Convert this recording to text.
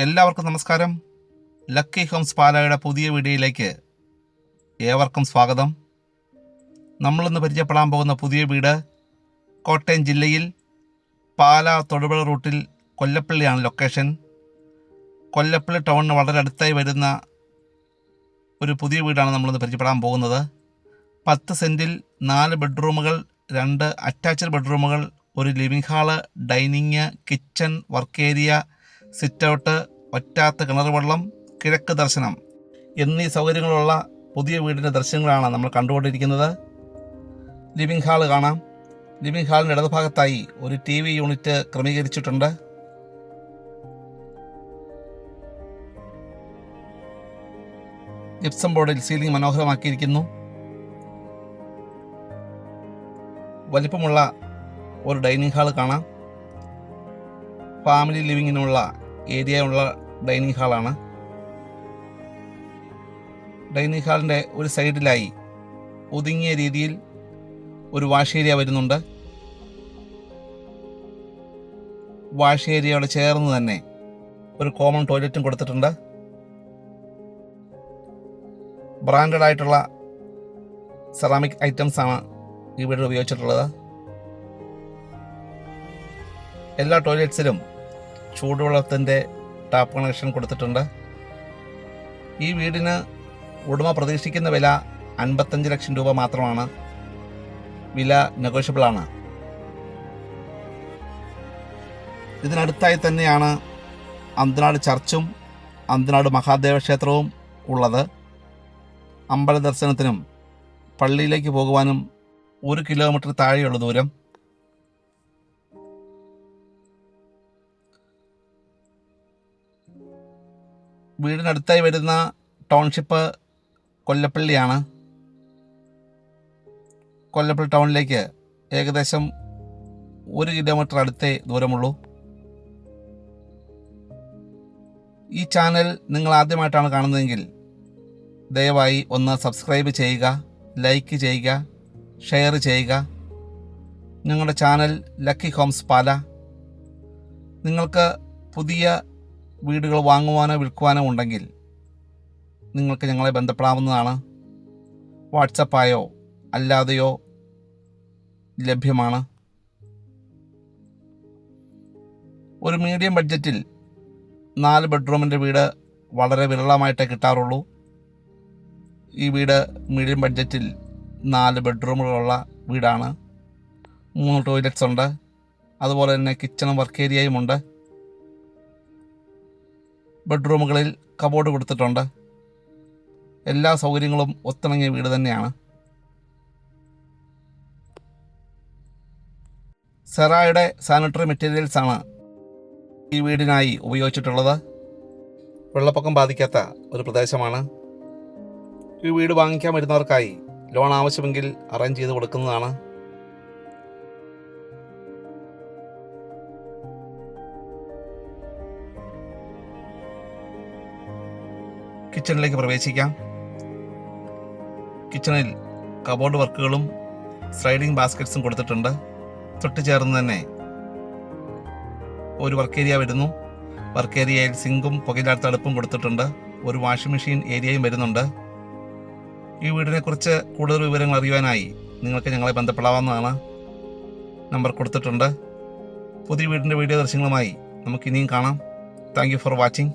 എല്ലാവർക്കും നമസ്കാരം. Lucky Holmes പാലായുടെ പുതിയ വീഡിയോയിലേക്ക് ഏവർക്കും സ്വാഗതം. നമ്മളിന്ന് പരിചയപ്പെടാൻ പോകുന്ന പുതിയ വീട് കോട്ടയം ജില്ലയിൽ പാലാ തൊടുപുഴ റൂട്ടിൽ കൊല്ലപ്പള്ളിയാണ് ലൊക്കേഷൻ. കൊല്ലപ്പള്ളി ടൗണിന് വളരെ അടുത്തായി വരുന്ന ഒരു പുതിയ വീടാണ് നമ്മളിന്ന് പരിചയപ്പെടാൻ പോകുന്നത്. 10 സെൻറ്റിൽ 4 ബെഡ്റൂമുകൾ, 2 അറ്റാച്ച്ഡ് ബെഡ്റൂമുകൾ, ഒരു living hall, dining, kitchen, work area, sit out, ഒറ്റാത്ത കിണർ വെള്ളം, കിഴക്ക് ദർശനം എന്നീ സൗകര്യങ്ങളുള്ള പുതിയ വീടിൻ്റെ ദൃശ്യങ്ങളാണ് നമ്മൾ കണ്ടുകൊണ്ടിരിക്കുന്നത്. ലിവിംഗ് ഹാള് കാണാം. ലിവിംഗ് ഹാളിൻ്റെ ഇടതുഭാഗത്തായി ഒരു TV യൂണിറ്റ് ക്രമീകരിച്ചിട്ടുണ്ട്. ജിപ്സം ബോർഡിൽ സീലിംഗ് മനോഹരമാക്കിയിരിക്കുന്നു. വലിപ്പമുള്ള ഒരു ഡൈനിങ് ഹാള് കാണാം. ഫാമിലി ലിവിങ്ങിനുള്ള ഏരിയയുള്ള ഡൈനിങ് ഹാളാണ്. ഡൈനിങ് ഹാളിൻ്റെ ഒരു സൈഡിലായി ഒതുങ്ങിയ രീതിയിൽ ഒരു വാഷ് ഏരിയ വരുന്നുണ്ട്. വാഷ് ഏരിയയോട് ചേർന്ന് തന്നെ ഒരു കോമൺ ടോയ്ലറ്റും കൊടുത്തിട്ടുണ്ട്. ബ്രാൻഡഡ് ആയിട്ടുള്ള സെറാമിക് ഐറ്റംസ് ആണ് ഈ വീട്ടിൽ ഉപയോഗിച്ചിട്ടുള്ളത്. എല്ലാ ടോയ്ലറ്റ്സിലും ചൂടുവെള്ളത്തിൻ്റെ ടാപ്പ് കണക്ഷൻ കൊടുത്തിട്ടുണ്ട്. ഈ വീടിന് ഉടമ പ്രതീക്ഷിക്കുന്ന വില 55 ലക്ഷം രൂപ മാത്രമാണ്. വില നെഗോഷ്യബിളാണ്. ഇതിനടുത്തായി തന്നെയാണ് അന്തനാട് ചർച്ചും അന്തനാട് മഹാദേവ ക്ഷേത്രവും ഉള്ളത്. അമ്പല ദർശനത്തിനും പള്ളിയിലേക്ക് പോകുവാനും 1 കിലോമീറ്റർ താഴെയുള്ള ദൂരം. വീടിനടുത്തായി വരുന്ന ടൗൺഷിപ്പ് കൊല്ലപ്പള്ളിയാണ്. കൊല്ലപ്പള്ളി ടൗണിലേക്ക് ഏകദേശം 1 കിലോമീറ്റർ അടുത്തേ ദൂരമുള്ളൂ. ഈ ചാനൽ നിങ്ങൾ ആദ്യമായിട്ടാണ് കാണുന്നതെങ്കിൽ ദയവായി ഒന്ന് സബ്സ്ക്രൈബ് ചെയ്യുക, ലൈക്ക് ചെയ്യുക, ഷെയർ ചെയ്യുക. ഞങ്ങളുടെ ചാനൽ ലക്കി ഹോംസ് പാല. നിങ്ങൾക്ക് പുതിയ വീടുകൾ വാങ്ങുവാനോ വിൽക്കുവാനോ ഉണ്ടെങ്കിൽ നിങ്ങൾക്ക് ഞങ്ങളെ ബന്ധപ്പെടാവുന്നതാണ്. വാട്സപ്പായോ അല്ലാതെയോ ലഭ്യമാണ്. ഒരു മീഡിയം ബഡ്ജറ്റിൽ 4 ബെഡ്റൂമിൻ്റെ വീട് വളരെ വിരളമായിട്ടേ കിട്ടാറുള്ളൂ. ഈ വീട് മീഡിയം ബഡ്ജറ്റിൽ 4 ബെഡ്റൂമുകളുള്ള വീടാണ്. 3 ടോയ്ലറ്റ്സ് ഉണ്ട്. അതുപോലെ തന്നെ കിച്ചണും വർക്ക് ഏരിയയും ഉണ്ട്. ബെഡ്റൂമുകളിൽ കബോർഡ് കൊടുത്തിട്ടുണ്ട്. എല്ലാ സൗകര്യങ്ങളും ഒത്തിണങ്ങിയ വീട് തന്നെയാണ്. സെറായുടെ സാനിറ്ററി മെറ്റീരിയൽസാണ് ഈ വീടിനായി ഉപയോഗിച്ചിട്ടുള്ളത്. വെള്ളപ്പൊക്കം ബാധിക്കാത്ത ഒരു പ്രദേശമാണ്. ഈ വീട് വാങ്ങിക്കാൻ വരുന്നവർക്കായി ലോൺ ആവശ്യമെങ്കിൽ അറേഞ്ച് ചെയ്ത് കൊടുക്കുന്നതാണ്. കിച്ചണിലേക്ക് പ്രവേശിക്കാം. കിച്ചണിൽ കബോർഡ് വർക്കുകളും സ്ലൈഡിംഗ് ബാസ്ക്കറ്റ്സും കൊടുത്തിട്ടുണ്ട്. തൊട്ട് ചേർന്ന് തന്നെ ഒരു വർക്ക് ഏരിയ വരുന്നു. വർക്ക് ഏരിയയിൽ സിങ്കും പുകയില്ലാത്ത അടുപ്പും കൊടുത്തിട്ടുണ്ട്. ഒരു വാഷിംഗ് മെഷീൻ ഏരിയയും വരുന്നുണ്ട്. ഈ വീടിനെക്കുറിച്ച് കൂടുതൽ വിവരങ്ങൾ അറിയുവാനായി നിങ്ങൾക്ക് ഞങ്ങളെ ബന്ധപ്പെടാവുന്നതാണ്. നമ്പർ കൊടുത്തിട്ടുണ്ട്. പുതിയ വീടിൻ്റെ വീഡിയോ ദൃശ്യങ്ങളുമായി നമുക്ക് ഇനിയും കാണാം. Thank you for watching.